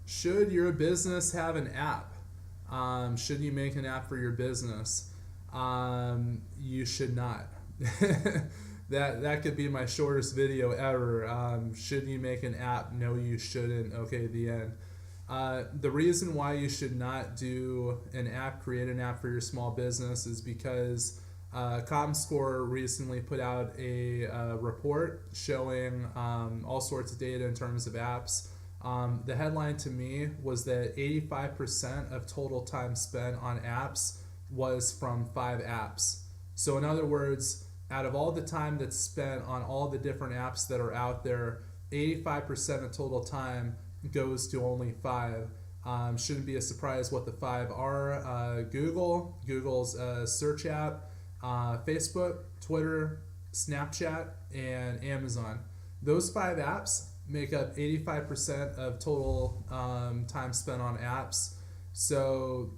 Should your business have an app? Should you make an app for your business? You should not. That could be my shortest video ever. Should you make an app? No, you shouldn't. Okay, the end. The reason why you should not do an app, create an app for your small business, is because ComScore recently put out a report showing all sorts of data in terms of apps. The headline to me was that 85% of total time spent on apps was from 5 apps. So in other words, out of all the time that's spent on all the different apps that are out there, 85% of total time goes to only 5. Shouldn't be a surprise what the 5 are. Google's search app, Facebook, Twitter, Snapchat, and Amazon. Those 5 apps make up 85% of total time spent on apps. So,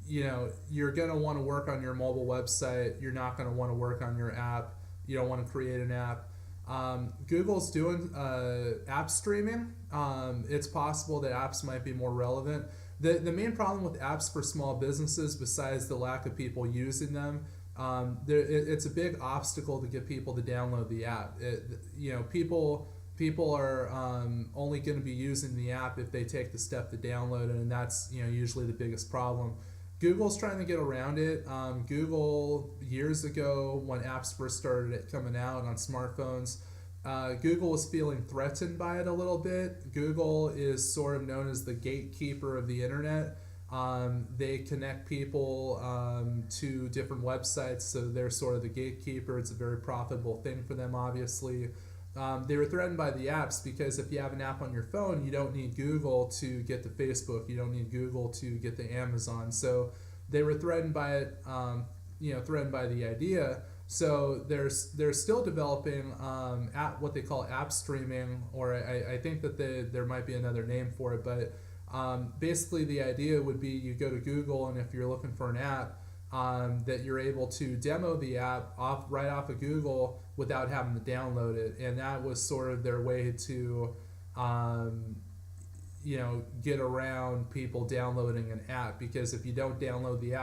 you're going to want to work on your mobile website. You're not going to want to work on your app. You don't want to create an app. Google's doing app streaming. It's possible that apps might be more relevant. The main problem with apps for small businesses, besides the lack of people using them, it's a big obstacle to get people to download the app. People are only going to be using the app if they take the step to download it, and that's usually the biggest problem. Google's trying to get around it. Google, years ago, when apps first started coming out on smartphones, Google was feeling threatened by it a little bit. Google is sort of known as the gatekeeper of the internet. They connect people to different websites, so they're sort of the gatekeeper. It's a very profitable thing for them, obviously. They were threatened by the apps because if you have an app on your phone, you don't need Google to get to Facebook. You don't need Google to get to Amazon. So they were threatened by it, threatened by the idea. So they're still developing what they call app streaming, or I think that there might be another name for it. But basically the idea would be you go to Google, and if you're looking for an app, that you're able to demo the app right off of Google without having to download it. And that was sort of their way to get around people downloading an app, because if you don't download the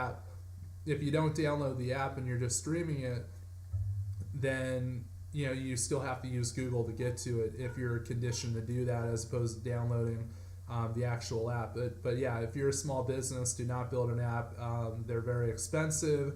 app and you're just streaming it, then you still have to use Google to get to it if you're conditioned to do that, as opposed to downloading the actual app. But yeah, if you're a small business, do not build an app. They're very expensive,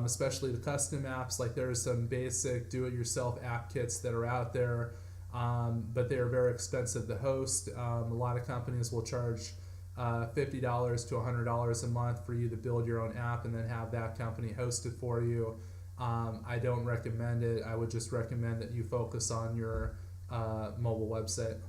especially the custom apps. Like, there's some basic do-it-yourself app kits that are out there, but they are very expensive to host. A lot of companies will charge $50 to $100 a month for you to build your own app and then have that company host it for you. I don't recommend it. I would just recommend that you focus on your mobile website.